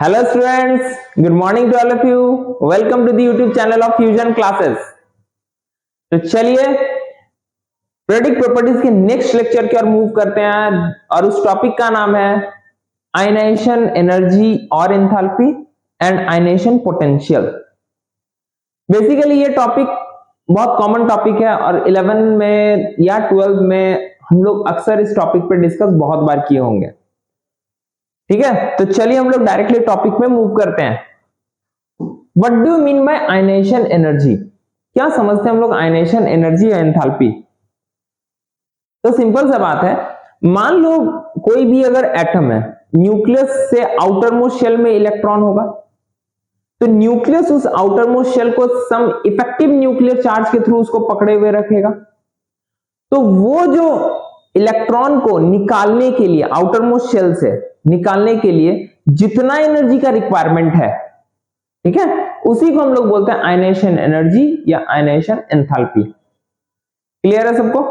Hello students, good morning to all of you. Welcome to the YouTube channel of Fusion Classes. तो चलिए periodic properties के next lecture की ओर move करते हैं और उस टॉपिक का नाम है आयनाइजेशन एनर्जी और enthalpy and ionization potential. Basically ये टॉपिक बहुत कॉमन टॉपिक है और 11 में या 12 में हम लोग अक्सर इस टॉपिक पे डिस्कस बहुत बार किए होंगे। ठीक है, तो चलिए हम लोग डायरेक्टली टॉपिक में मूव करते हैं। What do you mean by ionization energy? क्या समझते हैं हम लोग आयनाइजेशन एनर्जी या एंथैल्पी? तो सिंपल सा बात है, मान लो कोई भी अगर एटम है, न्यूक्लियस से आउटर मोस्ट शेल में इलेक्ट्रॉन होगा, तो न्यूक्लियस उस आउटर मोस्ट शेल को सम इफेक्टिव न्यूक्लियर चार्ज के थ्रू उसको पकड़े हुए रखेगा। तो वो जो इलेक्ट्रॉन को निकालने के लिए, आउटर मोस्ट शेल से निकालने के लिए जितना एनर्जी का रिक्वायरमेंट है, ठीक है, उसी को हम लोग बोलते हैं आयनाइजेशन एनर्जी या आयनाइजेशन एंथैल्पी। क्लियर है सबको?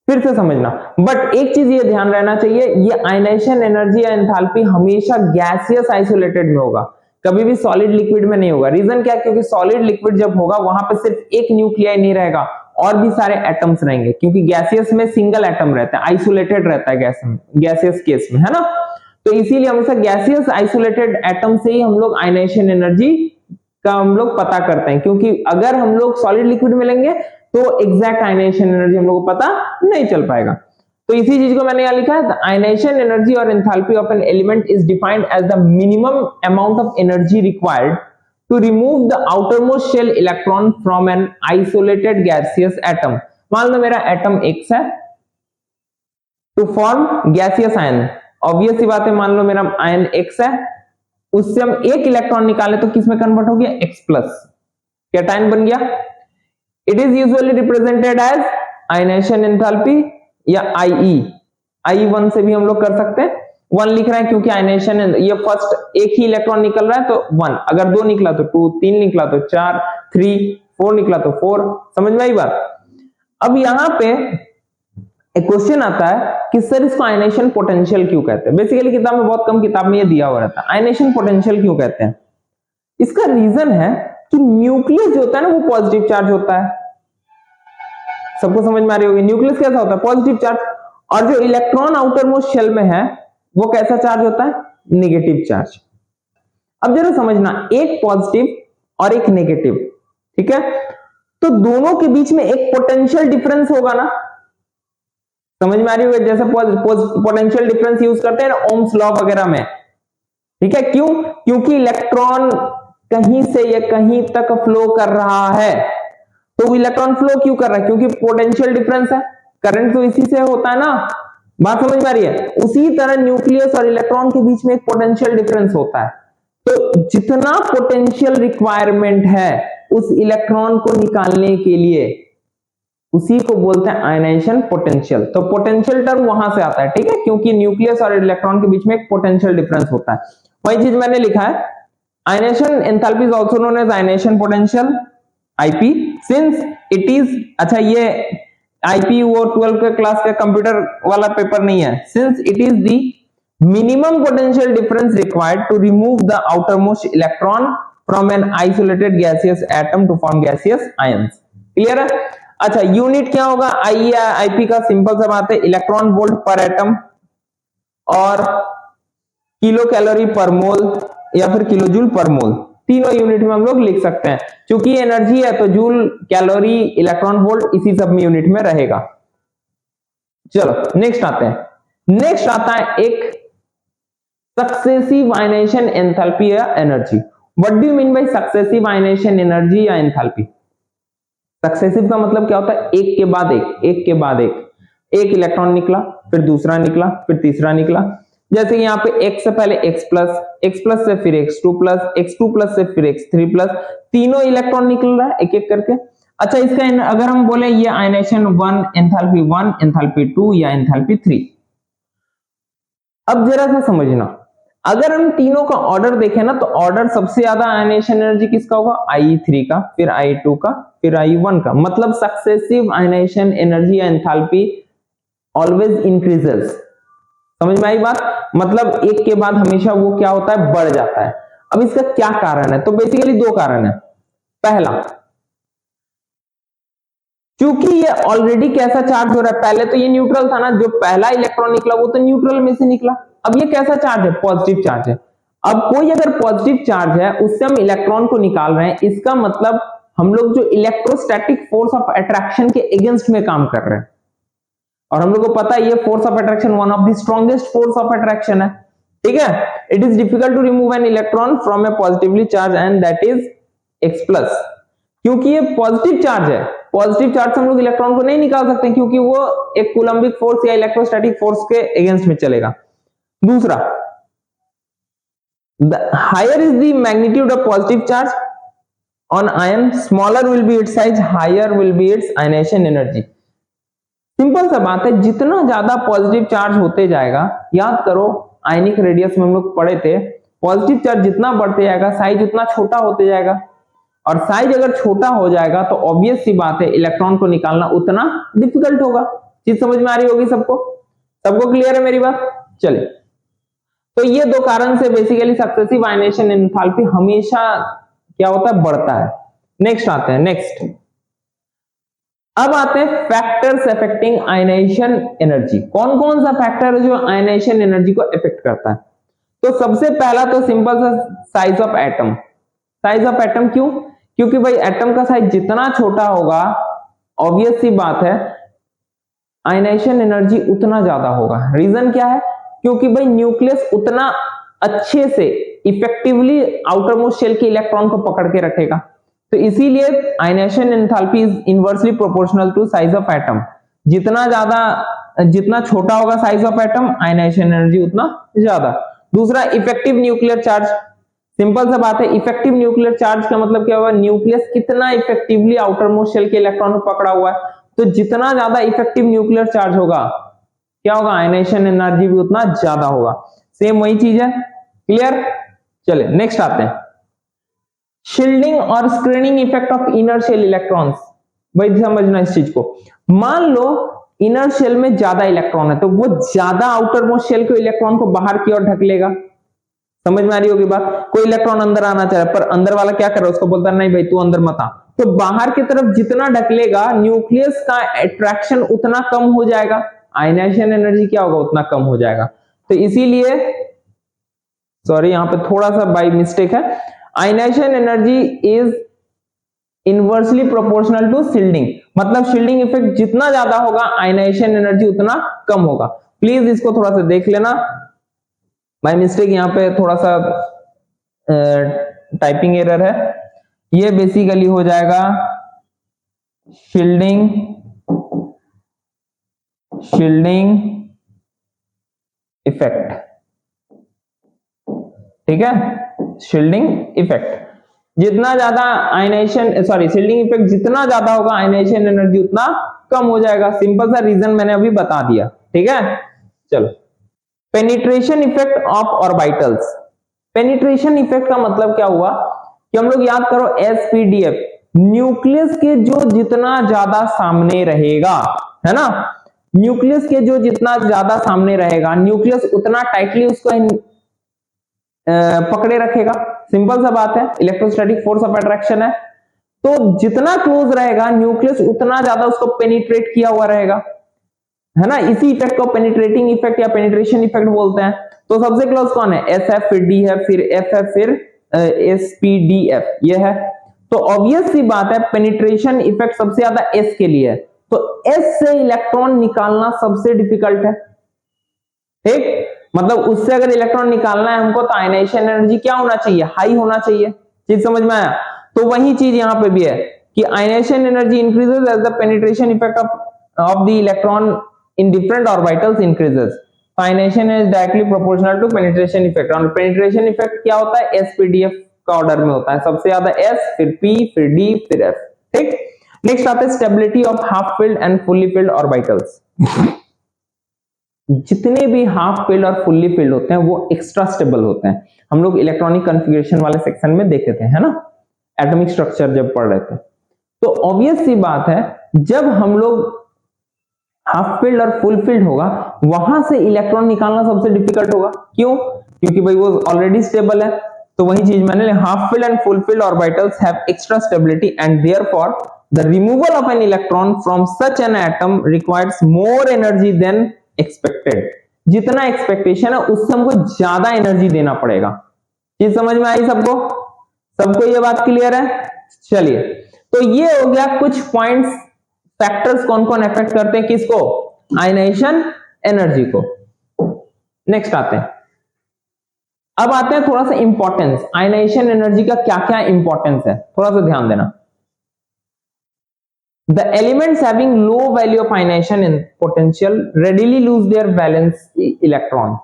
फिर से समझना, बट एक चीज ये ध्यान रहना चाहिए, ये आयनाइजेशन एनर्जी या एंथैल्पी हमेशा गैसियस आइसोलेटेड में होगा, कभी भी सॉलिड लिक्विड में नहीं होगा। रीजन क्या है? क्योंकि सॉलिड लिक्विड जब होगा वहां पे सिर्फ एक न्यूक्लियाई नहीं रहेगा और भी सारे एटम्स रहेंगे, क्योंकि गैसियस में सिंगल एटम रहता है, आइसोलेटेड रहता है गैसियस केस में, है ना। तो इसीलिए हमेशा गैसियस आइसोलेटेड एटम से ही हम लोग आयनाइजेशन एनर्जी का हम लोग पता करते हैं, क्योंकि अगर हम लोग सॉलिड लिक्विड में लेंगे तो एग्जैक्ट आयनाइजेशन एनर्जी हम लोग को पता नहीं चल पाएगा। तो इसी चीज को मैंने यहां लिखा है, आयनाइजेशन एनर्जी और enthalpy of an element is defined as the minimum amount of energy required to remove the outermost shell electron from an isolated gaseous atom। मान लो मेरा एटम X है, to form gaseous ion, obvious सी बात है, मान लो मेरा आयन X है, उससे हम एक इलेक्ट्रॉन निकाले तो किस में कन्वर्ट हो गया? X प्लस, कैटायन बन गया। It is usually represented as ionization enthalpy या IE1 से भी हम लोग कर सकते हैं। 1 लिख रहे हैं क्योंकि आयनाइजेशन, ये फर्स्ट एक ही इलेक्ट्रॉन निकल रहा है तो 1, अगर 2 निकला तो 2, 3 निकला तो 4, 3, 4 निकला तो 4। समझ में आई बात? अब यहां पे एक क्वेश्चन आता है कि सर इसको आयनाइजेशन पोटेंशियल क्यों कहते हैं? बेसिकली किताब में, बहुत कम किताब में ये दिया हुआ रहता है, आयनाइजेशन पोटेंशियल क्यों कहते हैं। इसका रीजन है कि न्यूक्लियस जो होता है ना, वो पॉजिटिव चार्ज होता है। सबको समझ में आ रही होगी, न्यूक्लियस कैसा होता है? Positive charge. और जो इलेक्ट्रॉन आउटर मोस्ट शेल में है वो कैसा चार्ज होता है? Negative charge. अब जरा समझना, एक पॉजिटिव और एक नेगेटिव, ठीक है, तो दोनों के बीच में एक पोटेंशियल डिफरेंस होगा ना। समझ में आ रही होगी? जैसे पोटेंशियल डिफरेंस यूज करते हैं ना ओम्स लॉ वगैरह में, ठीक है। क्यों? क्योंकि इलेक्ट्रॉन कहीं से या कहीं तक फ्लो कर रहा है, तो इलेक्ट्रॉन फ्लो क्यों कर रहा है? क्योंकि पोटेंशियल डिफरेंस है, करंट तो इसी से होता है ना। बात समझ में आ रही है? उसी तरह न्यूक्लियस और इलेक्ट्रॉन के बीच में एक पोटेंशियल डिफरेंस होता है, तो जितना पोटेंशियल रिक्वायरमेंट है उस इलेक्ट्रॉन को निकालने के लिए, उसी को बोलते हैं आयनाइजेशन पोटेंशियल। तो पोटेंशियल टर्म वहां से आता है, ठीक है, क्योंकि न्यूक्लियस और इलेक्ट्रॉन के बीच में एक पोटेंशियल डिफरेंस होता है। वही चीज मैंने लिखा है, ionization enthalpy is also known as ionization potential, IP, since it is, अच्छा ये IP वो 12 के क्लास का कंप्यूटर वाला पेपर नहीं है। Since it is the minimum potential difference required to remove the outermost electron from an isolated gaseous atom to form gaseous ions. Clear है? अच्छा, यूनिट क्या होगा IE या IP का? सिंपल सा बात है, इलेक्ट्रॉन वोल्ट पर एटम और किलो कैलोरी पर मोल या फिर किलो जूल पर मोल, तीनों यूनिट में हम लोग लिख सकते हैं। क्योंकि एनर्जी है तो जूल, कैलोरी, इलेक्ट्रॉन वोल्ट इसी सब में यूनिट में रहेगा। चलो नेक्स्ट आते हैं, नेक्स्ट आता है एक सक्सेसिव आयनाइजेशन एंथैल्पी या energy. What do you mean by successive ionization energy या एंथैल्पी? सक्सेसिव का मतलब क्या होता है? एक के बाद एक, एक के बाद एक इलेक्ट्रॉन निकला, फिर दूसरा निकला, फिर तीसरा निकला। जैसे यहाँ पे X से पहले X प्लस से फिर X2 प्लस से फिर X3 प्लस, तीनों इलेक्ट्रॉन निकल रहा है एक एक करके। अच्छा, इसका अगर हम बोले ये आयनाइजेशन 1, एंथैल्पी 2 या एंथैल्पी 3। अब जरा सा समझना, अगर हम तीनों का ऑर्डर देखें ना, तो ऑर्डर सबसे ज्यादा आयनाइजेशन एनर्जी किसका होगा? IE3 का, फिर IE2 का, फिर IE1 का। मतलब सक्सेसिव आयनाइजेशन एनर्जी या एंथैल्पी ऑलवेज इंक्रीजेस। समझ में आई बात? मतलब एक के बाद हमेशा वो क्या होता है, बढ़ जाता है। अब इसका क्या कारण है? तो बेसिकली दो कारण है। पहला, क्योंकि ये ऑलरेडी कैसा चार्ज हो रहा है, पहले तो ये न्यूट्रल था ना, जो पहला इलेक्ट्रॉन निकला वो तो न्यूट्रल में से निकला। अब ये कैसा चार्ज है, पॉजिटिव चार्ज है। अब कोई अगर पॉजिटिव चार्ज है उससे हम इलेक्ट्रॉन को निकाल रहे हैं, इसका मतलब हम लोग जो इलेक्ट्रोस्टैटिक फोर्स ऑफ अट्रैक्शन के अगेंस्ट में काम कर रहे हैं। और हम लोग को पता है ये force of attraction one of the strongest force of attraction है, ठीक है। It is difficult to remove an electron from a positively charge and that is X plus. क्योंकि ये पॉजिटिव चार्ज है, पॉजिटिव चार्ज से हम लोग इलेक्ट्रॉन को नहीं निकाल सकते क्योंकि वो एक कूलम्बिक फोर्स या इलेक्ट्रोस्टैटिक फोर्स के अगेंस्ट में चलेगा। दूसरा, the higher is the magnitude of positive charge on ion, smaller will be its size, higher will be its ionization energy। Simple सा बात है, जितना ज्यादा पॉजिटिव चार्ज होते जाएगा, याद करो आयनिक रेडियस में हम लोग पढ़े थे, पॉजिटिव चार्ज जितना बढ़ते जाएगा साइज उतना छोटा होते जाएगा, और साइज अगर छोटा हो जाएगा तो ऑब्वियस सी बात है इलेक्ट्रॉन को निकालना उतना डिफिकल्ट होगा। चीज समझ में आ रही होगी सबको? सबको क्लियर है मेरी बात? चलिए, तो ये दो कारण से बेसिकली सक्सेसिव आयनाइजेशन एंथैल्पी हमेशा क्या होता है, बढ़ता है। नेक्स्ट आते हैं, नेक्स्ट अब आते हैं फैक्टर्स अफेक्टिंग आयनाइजेशन एनर्जी। कौन कौन सा फैक्टर है जो आयनाइजेशन एनर्जी को अफेक्ट करता है? तो सबसे पहला तो सिंपल सा size of atom. Size of atom क्यों? क्योंकि भाई एटम का साइज जितना छोटा होगा, ऑब्वियस सी बात है आयनाइजेशन एनर्जी उतना ज्यादा होगा। रीजन क्या है? क्योंकि भाई न्यूक्लियस उतना अच्छे से इफेक्टिवली आउटर मोस्ट शेल के इलेक्ट्रॉन को पकड़ के रखेगा, तो इसीलिए ionization enthalpy is inversely proportional to size of atom. जितना छोटा होगा size of atom, ionization energy उतना ज्यादा। दूसरा, इफेक्टिव न्यूक्लियर चार्ज। सिंपल सा बात है, इफेक्टिव न्यूक्लियर चार्ज का मतलब क्या होगा, न्यूक्लियस कितना इफेक्टिवली आउटर मोस्ट शेल के इलेक्ट्रॉन को पकड़ा हुआ है, तो जितना ज्यादा इफेक्टिव न्यूक्लियर चार्ज होगा क्या होगा, आयनाइजेशन एनर्जी भी उतना ज्यादा होगा। सेम वही चीज है, क्लियर? चले नेक्स्ट आते हैं, शील्डिंग और screening effect of inner shell electrons. भाई समझना इस चीज को, मान लो इनर शेल में ज्यादा इलेक्ट्रॉन है तो वो ज्यादा आउटर मोस्ट शेल के इलेक्ट्रॉन को बाहर की ओर ढकेलेगा। समझ में आ रही होगी बात? कोई इलेक्ट्रॉन अंदर आना चाह रहा है पर अंदर वाला क्या कर रहा है, उसको बोलता है नहीं भाई तू अंदर मत आ, तो बाहर की तरफ जितना ढकलेगा न्यूक्लियस का अट्रैक्शन उतना कम हो जाएगा, आयनाइजेशन एनर्जी क्या होगा, उतना कम हो जाएगा। तो इसीलिए सॉरी यहां पे थोड़ा सा बाय मिस्टेक है, ionization energy is inversely proportional to shielding, मतलब शील्डिंग इफेक्ट जितना ज्यादा होगा आयनाइजेशन एनर्जी उतना कम होगा। प्लीज इसको थोड़ा सा देख लेना, बाय मिस्टेक यहां पे थोड़ा सा टाइपिंग एरर है। ये बेसिकली हो जाएगा शील्डिंग इफेक्ट, ठीक है, शील्डिंग इफेक्ट। जितना ज्यादा आयनाइजेशन शील्डिंग इफेक्ट जितना ज्यादा होगा आयनाइजेशन एनर्जी उतना कम हो जाएगा। सिंपल सा रीजन मैंने अभी बता दिया, ठीक है। चलो, penetration effect of orbitals. Penetration effect का मतलब क्या हुआ कि हम लोग याद करो एसपीडीएफ, न्यूक्लियस के जो जितना ज्यादा सामने रहेगा, है ना, न्यूक्लियस के जो जितना ज्यादा सामने रहेगा न्यूक्लियस उतना टाइटली उसको पकड़े रखेगा। सिंपल सा बात है, इलेक्ट्रोस्टैटिक फोर्स ऑफ अट्रैक्शन है, तो जितना क्लोज रहेगा न्यूक्लियस उतना ज्यादा उसको पेनिट्रेट किया हुआ रहेगा, है ना। इसी इफेक्ट को पेनिट्रेटिंग इफेक्ट या पेनिट्रेशन इफेक्ट बोलते हैं। तो सबसे क्लोज कौन है, एस एफ, फिर डी है, फिर एफ है, फिर एस पी डी एफ, ये है। तो ऑब्वियस सी बात है पेनिट्रेशन इफेक्ट सबसे ज्यादा एस के लिए है, तो एस से इलेक्ट्रॉन निकालना सबसे डिफिकल्ट है, ठीक। मतलब उससे अगर इलेक्ट्रॉन निकालना है हमको तो आयनाइजेशन एनर्जी क्या होना चाहिए, हाई होना चाहिए। चीज समझ में आया? तो वही चीज यहां पे भी है कि ionization energy increases as the penetration effect of the electron in different orbitals increases, ionization is directly proportional to penetration effect। और penetration effect क्या होता है, SPDF का ऑर्डर में होता है, सबसे ज्यादा S, फिर P, फिर D, फिर F, ठीक। नेक्स्ट आता है stability of half filled and fully filled orbitals. जितने भी हाफ फिल्ड और फुल्ली फिल्ड होते हैं वो एक्स्ट्रा स्टेबल होते हैं। हम लोग इलेक्ट्रॉनिक कॉन्फ़िगरेशन वाले सेक्शन में देखे थे, है ना, एटॉमिक स्ट्रक्चर जब पढ़ रहे थे। तो ऑब्वियस सी बात है जब हम लोग हाफ फिल्ड और फुल फिल्ड होगा, वहां से इलेक्ट्रॉन निकालना सबसे डिफिकल्ट होगा। क्यों? क्योंकि भाई वो ऑलरेडी स्टेबल है। तो वही चीज मैंने, half filled and full field orbitals have extra stability and therefore the removal of N electron from such an atom requires more energy then expected. जितना एक्सपेक्टेशन है उससे हमको ज्यादा एनर्जी देना पड़ेगा। चीज समझ में आई सबको? सबको ये बात क्लियर है? चलिए, तो ये हो गया कुछ पॉइंट्स, फैक्टर्स कौन कौन अफेक्ट करते हैं किसको? आयनाइजेशन एनर्जी को। नेक्स्ट आते हैं, अब आते हैं थोड़ा सा इंपॉर्टेंस, आयनाइजेशन एनर्जी का क्या क्या इंपॉर्टेंस है, थोड़ा सा ध्यान देना। The elements having low value of ionization in potential readily lose their valence electron।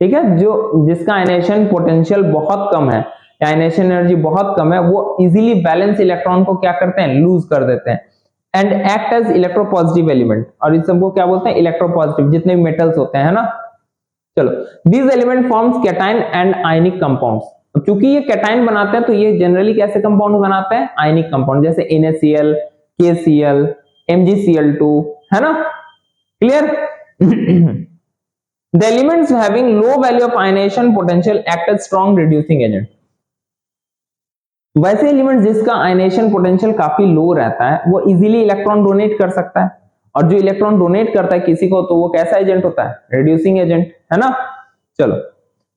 ठीक है, जो जिसका आयनाइजेशन पोटेंशियल बहुत कम है, आयनाइजेशन एनर्जी बहुत कम है, वो इजीली बैलेंस इलेक्ट्रॉन को क्या करते हैं? लूज कर देते हैं। And act as electropositive element, और इस सबको क्या बोलते हैं? इलेक्ट्रोपॉजिटिव, जितने भी मेटल्स होते हैं, है ना। चलो, these element forms cation and ionic compounds। क्योंकि ये कैटाइन बनाते हैं तो ये जनरली कैसे कंपाउंड बनाते हैं? आयनिक कंपाउंड, जैसे NaCl, KCl, MgCl2, है ना। Clear? The elements having low value of ionization potential act as strong reducing agent। वैसे एलिमेंट जिसका आयनाइजेशन पोटेंशियल काफी लो रहता है वो इजीली इलेक्ट्रॉन डोनेट कर सकता है, और जो इलेक्ट्रॉन डोनेट करता है किसी को तो वो कैसा एजेंट होता है? रिड्यूसिंग एजेंट, है ना। चलो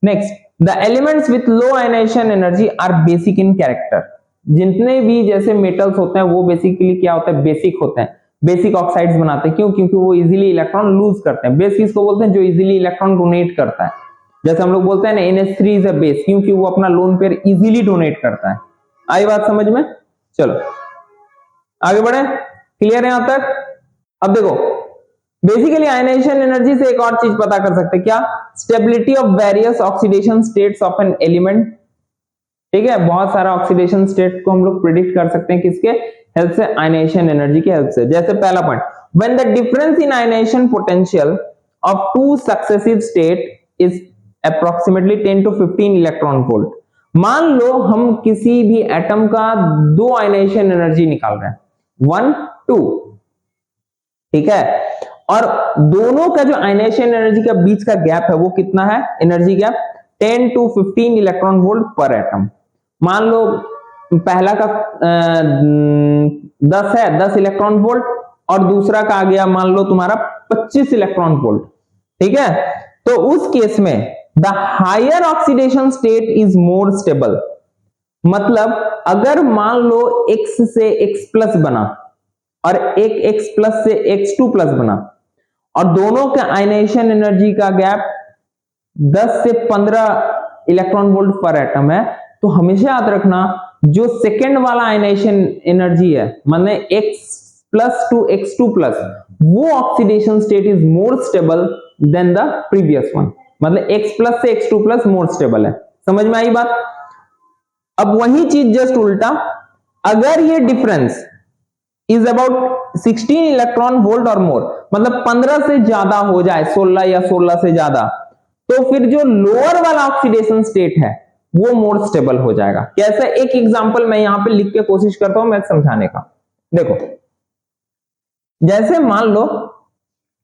next, the elements with low ionization energy are basic in character. जितने भी जैसे मेटल्स होते हैं वो बेसिकली क्या होता है? बेसिक होते हैं, बेसिक ऑक्साइड्स बनाते हैं। क्यों? क्योंकि वो इजीली इलेक्ट्रॉन लूज करते हैं। बेस किसको बोलते हैं? जो इजीली इलेक्ट्रॉन डोनेट करता है। जैसे हम लोग बोलते हैं ना NH3 इज अ बेस, क्योंकि वो अपना लोन पेयर इजीली डोनेट करता है। आई बात समझ में? चलो आगे बढ़े, क्लियर है यहां तक? अब देखो, बेसिकली आयनाइजेशन एनर्जी से एक और चीज पता कर सकते हैं, क्या? Stability of various oxidation states of an element. ठीक है, बहुत सारा ऑक्सीडेशन स्टेट को हम लोग प्रिडिक्ट कर सकते हैं किसके हेल्प से? आयनाइजेशन एनर्जी के हेल्प से। जैसे पहला point, when the difference in ionization potential of two successive state is approximately 10 to 15 electron volt. मान लो हम किसी भी एटम का दो आयनाइजेशन एनर्जी निकाल रहे हैं, 1 2, ठीक है, और दोनों का जो आयनाइजेशन एनर्जी का बीच का गैप है वो कितना है? Energy gap 10 to 15 electron volt पर एटम। मान लो पहला का 10 है, 10 इलेक्ट्रॉन वोल्ट, और दूसरा का आ गया मान लो तुम्हारा 25 इलेक्ट्रॉन वोल्ट। ठीक है, तो उस केस में the higher oxidation state is more stable. मतलब अगर मान लो X से X प्लस बना और एक X प्लस से X2 प्लस बना, और दोनों के आयनाइजेशन एनर्जी का गैप 10 से 15 इलेक्ट्रॉन वोल्ट पर एटम है, तो हमेशा याद रखना जो सेकेंड वाला आयनाइजेशन एनर्जी है, माने X plus to X2 plus, वो oxidation state is more stable than the previous one. मतलब X प्लस से X2 प्लस मोर स्टेबल है। समझ में आई बात? अब वही चीज जस्ट उल्टा, अगर ये difference is about 16 electron volt और मोर, मतलब 15 से ज्यादा हो जाए, 16 या 16 से ज्यादा, तो फिर जो लोअर वाला ऑक्सीडेशन स्टेट है वो मोर स्टेबल हो जाएगा। कैसे? एक एग्जांपल मैं यहां पे लिख के कोशिश करता हूं मैं समझाने का। देखो, जैसे मान लो,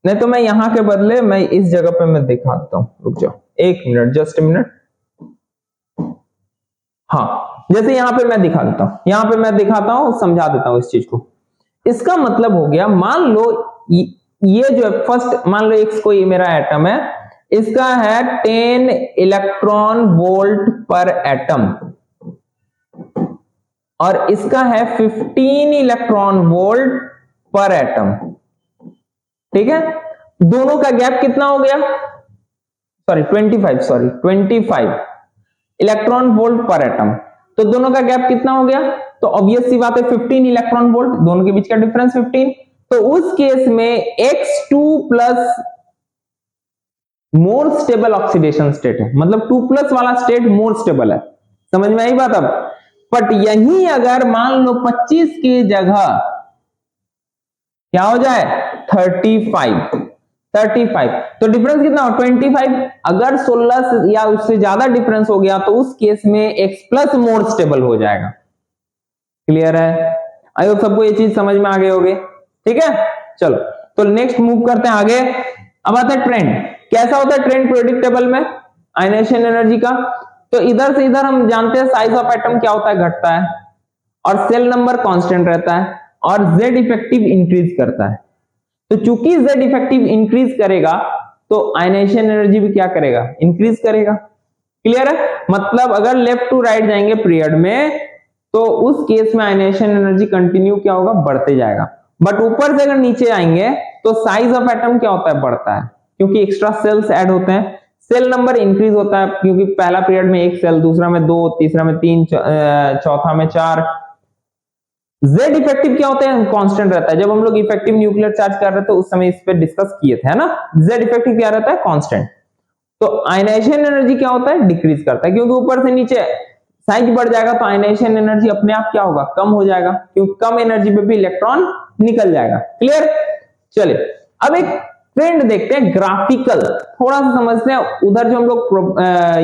नहीं तो मैं यहां के बदले मैं इस जगह पे मैं दिखा देता हूं, रुक जाओ एक मिनट, जस्ट मिनट। हाँ, जैसे यहां पे मैं दिखा देता हूं, यहां पे मैं दिखाता हूं, समझा देता हूं इस चीज को। इसका मतलब हो गया, मान लो ये जो है फर्स्ट, मान लो X कोई मेरा एटम है, इसका है 10 इलेक्ट्रॉन वोल्ट पर एटम, और इसका है 15 इलेक्ट्रॉन वोल्ट पर एटम। ठीक है, दोनों का गैप कितना हो गया? 25 इलेक्ट्रॉन वोल्ट पर एटम। तो दोनों का गैप कितना हो गया? तो ऑब्वियस सी बात है 15 इलेक्ट्रॉन वोल्ट, दोनों के बीच का डिफरेंस 15। तो उस केस में X2 plus more stable oxidation state है, मतलब 2 प्लस वाला स्टेट मोर स्टेबल है। समझ में आई बात? अब बट यही अगर मान लो 25 की जगह क्या हो जाए 35, तो डिफरेंस कितना हो 25। अगर 16 या उससे ज्यादा डिफरेंस हो गया तो उस केस में X प्लस मोर स्टेबल हो जाएगा। क्लियर है? आई होप सबको ये चीज समझ में आ गई होगी। ठीक है, चलो तो नेक्स्ट मूव करते हैं आगे। अब आता है ट्रेंड। कैसा होता है ट्रेंड पीरियोडिक टेबल में आयनाइजेशन एनर्जी का? तो इधर से इधर हम जानते हैं साइज ऑफ एटम क्या होता है, घटता है, और सेल नंबर कांस्टेंट रहता है, और जेड इफेक्टिव इंक्रीज करता है। तो चूंकि जेड इफेक्टिव इंक्रीज करेगा तो आयनाइजेशन एनर्जी भी क्या करेगा, इंक्रीज करेगा। क्लियर है? मतलब अगर लेफ्ट टू राइट जाएंगे पीरियड में तो उस केस में आयनाइजेशन एनर्जी कंटिन्यू क्या होगा, बढ़ते जाएगा। बट ऊपर से अगर नीचे आएंगे तो साइज ऑफ एटम क्या होता है, बढ़ता है, क्योंकि एक्स्ट्रा सेल्स ऐड होते हैं, सेल नंबर इंक्रीज होता है, क्योंकि पहला पीरियड में एक सेल, दूसरा में 2, तीसरा में 3, चौथा में 4। जेड इफेक्टिव क्या होता है, कांस्टेंट रहता है। जब हम लोग इफेक्टिव न्यूक्लियर चार्ज कर रहे थे उस समय इस पे डिस्कस किए थे, है ना। जेड इफेक्टिव क्या रहता है, कांस्टेंट। तो आयनाइजेशन एनर्जी क्या होता है, डिक्रीज करता है, क्योंकि ऊपर से नीचे साइज बढ़ जाएगा तो आयनाइजेशन एनर्जी अपने आप क्या होगा, कम हो जाएगा, क्योंकि कम एनर्जी पे भी इलेक्ट्रॉन निकल जाएगा। क्लियर? चलिए अब एक ट्रेंड देखते हैं ग्राफिकल, थोड़ा सा समझते हैं। उधर जो हम लोग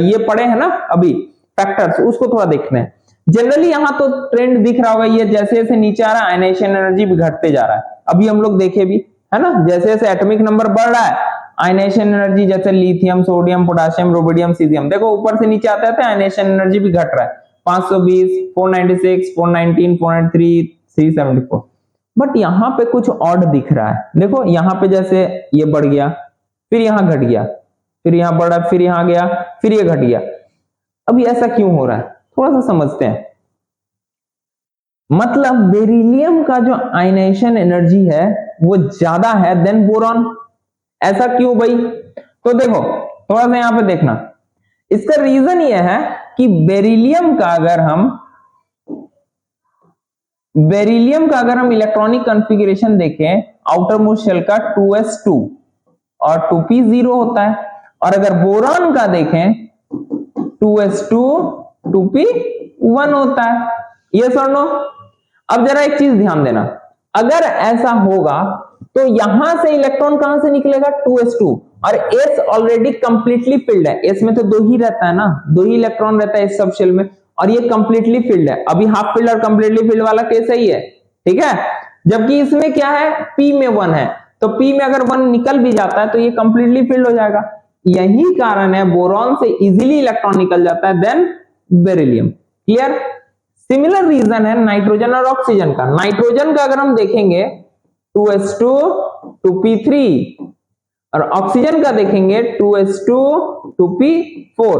ये पढ़े हैं ना अभी फैक्टर्स, उसको थोड़ा देखते हैं। जनरली यहां तो ट्रेंड दिख रहा होगा, ये जैसे जैसे नीचे आ रहा है आयनाइजेशन एनर्जी भी घटते जा रहा है। अभी हम लोग देखे भी, है ना, जैसे जैसे एटॉमिक नंबर बढ़ रहा है आयनाइजेशन एनर्जी, जैसे lithium, sodium, potassium, rubidium, caesium, देखो ऊपर से नीचे आते आते आयनाइजेशन एनर्जी भी घट रहा है। 520, 496, 419, 403, 374। बट यहां पे कुछ ऑड दिख रहा है। देखो यहां पे जैसे ये बढ़ गया, फिर यहां घट गया, फिर यहां बढ़ा, फिर यहां गया, फिर ये घट गया। अभी ऐसा क्यों हो रहा है, थोड़ा सा समझते हैं। मतलब बेरिलियम का जो आयनाइजेशन एनर्जी है वो ज्यादा है देन बोरॉन। ऐसा क्यों भाई? तो देखो थोड़ा सा यहां पे देखना, इसका रीजन ये है कि बेरिलियम का अगर हम इलेक्ट्रॉनिक कॉन्फ़िगरेशन देखें, आउटर मोस्ट शेल का 2s2 और 2p0 होता है, और अगर बोरॉन का देखें 2s2 2p1 होता है। यस और नो? अब जरा एक चीज ध्यान देना, अगर ऐसा होगा तो यहां से इलेक्ट्रॉन कहां से निकलेगा, 2s2, और s ऑलरेडी कंप्लीटली फिल्ड है। s में तो 2 ही रहता है ना, 2 ही इलेक्ट्रॉन रहता है इस सब शेल में, और ये कंप्लीटली फिल्ड है। अभी हाफ फिल्ड और कंप्लीटली फिल्ड वाला केस है ही है, ठीक है। जबकि इसमें क्या है, p में 1 है, तो p में अगर 1 निकल भी जाता है तो ये कंप्लीटली फिल्ड हो जाएगा। यही कारण है बोरॉन से इजीली इलेक्ट्रॉन निकल जाता है then beryllium. Clear? Similar reason है नाइट्रोजन और ऑक्सीजन का। नाइट्रोजन का अगर हम देखेंगे 2s2 2p3, और ऑक्सीजन का देखेंगे 2s2 2p4।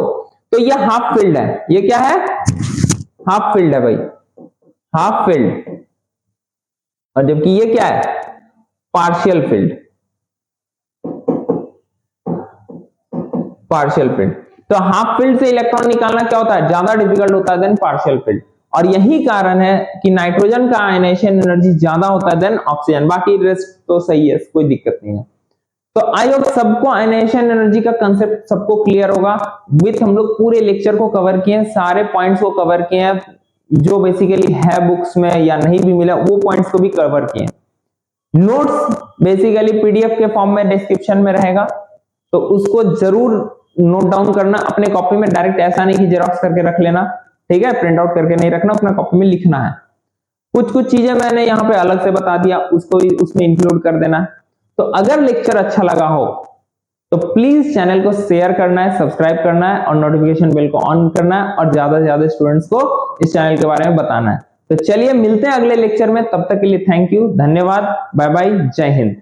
तो ये हाफ फिल्ड है, ये क्या है, हाफ फिल्ड है भाई, हाफ फिल्ड। और जबकि ये क्या है, पार्शियल फिल्ड, पार्शियल फिल्ड। तो हाफ फील्ड से इलेक्ट्रॉन निकालना क्या होता है, ज्यादा डिफिकल्ट होता है देन पार्शियल फील्ड, और यही कारण है कि नाइट्रोजन का आयनाइजेशन एनर्जी ज्यादा होता है देन ऑक्सीजन। बाकी रेस्ट तो सही है, कोई दिक्कत नहीं है। तो आई होप सबको आयनाइजेशन एनर्जी का कंसेप्ट सबको क्लियर होगा। विथ हम लोग पूरे लेक्चर को कवर किए हैं, सारे पॉइंट्स को कवर किए हैं, जो बेसिकली है बुक्स में या नहीं भी मिला वो पॉइंट्स को भी कवर किए हैं। नोट्स बेसिकली पीडीएफ के फॉर्म में डिस्क्रिप्शन में रहेगा, तो उसको जरूर नोट डाउन करना अपने कॉपी में। डायरेक्ट ऐसा नहीं कि जेरॉक्स करके रख लेना, ठीक है, प्रिंट आउट करके नहीं रखना, अपना कॉपी में लिखना है। कुछ कुछ चीजें मैंने यहाँ पे अलग से बता दिया, उसको उसमें इंक्लूड कर देना है। तो अगर लेक्चर अच्छा लगा हो तो प्लीज चैनल को शेयर करना है, सब्सक्राइब करना है, और नोटिफिकेशन बेल को ऑन करना है, और ज्यादा से ज्यादा स्टूडेंट्स को इस चैनल के बारे में बताना है। तो चलिए मिलते हैं अगले लेक्चर में, तब तक के लिए थैंक यू, धन्यवाद, बाय बाय, जय हिंद।